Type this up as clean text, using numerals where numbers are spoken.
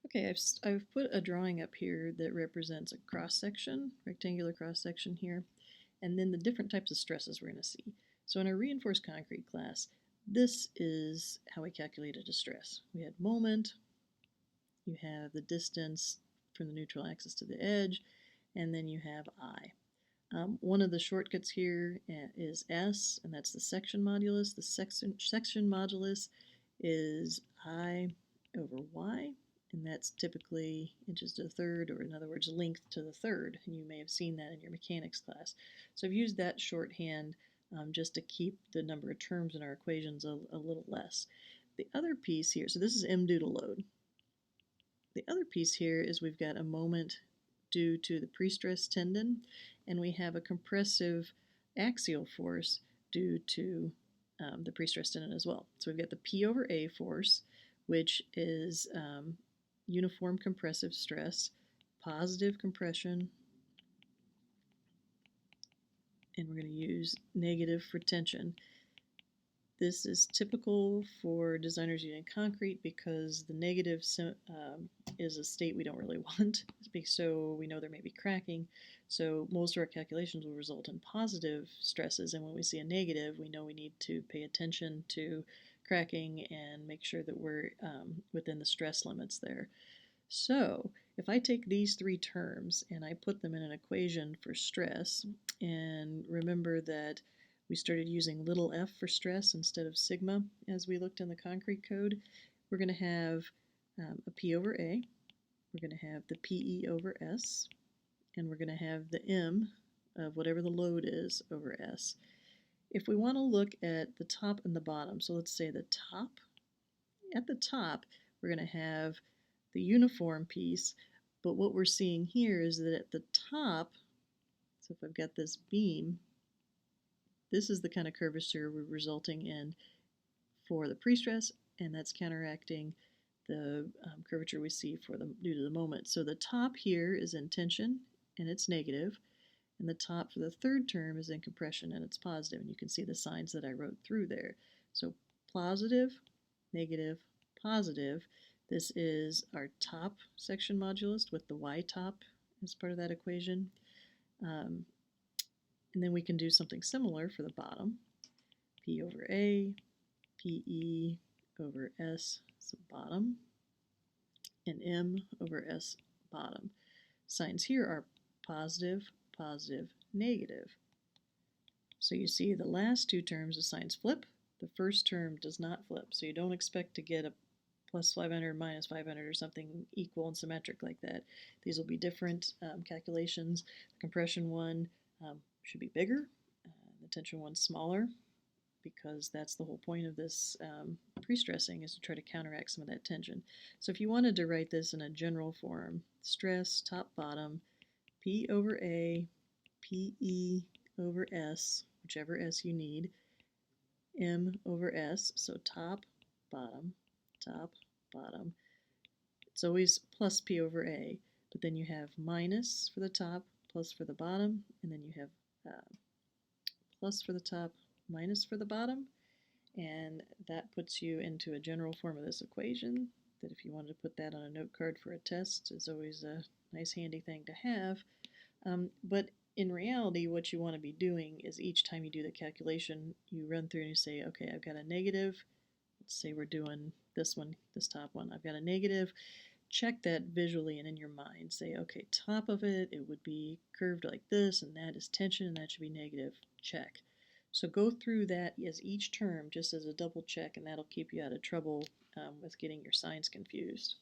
Okay, I've put a drawing up here that represents a cross-section, rectangular cross-section here, and then the different types of stresses we're going to see. So in our reinforced concrete class, this is how we calculated a stress. We had moment, you have the distance from the neutral axis to the edge, and then you have I. One of the shortcuts here is S, and that's the section modulus. The section modulus is I over Y, and that's typically inches to the third, or in other words, length to the third, and you may have seen that in your mechanics class. So I've used that shorthand just to keep the number of terms in our equations a little less. The other piece here, so this is M due to load. The other piece here is we've got a moment due to the pre-stressed tendon, and we have a compressive axial force due to the pre-stressed tendon as well. So we've got the P over A force, which is uniform compressive stress, positive compression, and we're going to use negative for tension. This is typical for designers using concrete because the negative is a state we don't really want, so we know there may be cracking. So most of our calculations will result in positive stresses, and when we see a negative, we know we need to pay attention to cracking and make sure that we're within the stress limits there. So if I take these three terms and I put them in an equation for stress, and remember that we started using little f for stress instead of sigma as we looked in the concrete code, we're going to have a P over A, we're going to have the PE over S, and we're going to have the M of whatever the load is over S. If we want to look at the top and the bottom, so let's say the top, at the top we're going to have the uniform piece, but what we're seeing here is that at the top, so if I've got this beam, this is the kind of curvature we're resulting in for the pre-stress, and that's counteracting the curvature we see for due to the moment. So the top here is in tension, and it's negative, and the top for the third term is in compression, and it's positive, and you can see the signs that I wrote through there. So positive, negative, positive. This is our top section modulus with the y top as part of that equation. And then we can do something similar for the bottom. P over A, PE over S is the bottom, and M over S bottom. Signs here are positive, positive, negative. So you see the last two terms, the signs flip. The first term does not flip, so you don't expect to get a plus 500, minus 500, or something equal and symmetric like that. These will be different calculations. The compression one should be bigger, the tension one smaller, because that's the whole point of this pre-stressing, is to try to counteract some of that tension. So if you wanted to write this in a general form, stress, top, bottom, P over A, PE over S, whichever S you need, M over S, so top, bottom, top, bottom. It's always plus P over A, but then you have minus for the top, plus for the bottom, and then you have plus for the top, minus for the bottom, and that puts you into a general form of this equation that if you wanted to put that on a note card for a test is always a nice handy thing to have. But in reality, what you want to be doing is each time you do the calculation, you run through and you say, okay, I've got a negative. Let's say we're doing this one, this top one. I've got a negative. Check that visually and in your mind. Say, okay, top of it, it would be curved like this, and that is tension, and that should be negative. Check. So go through that as each term, just as a double check, and that'll keep you out of trouble with getting your signs confused.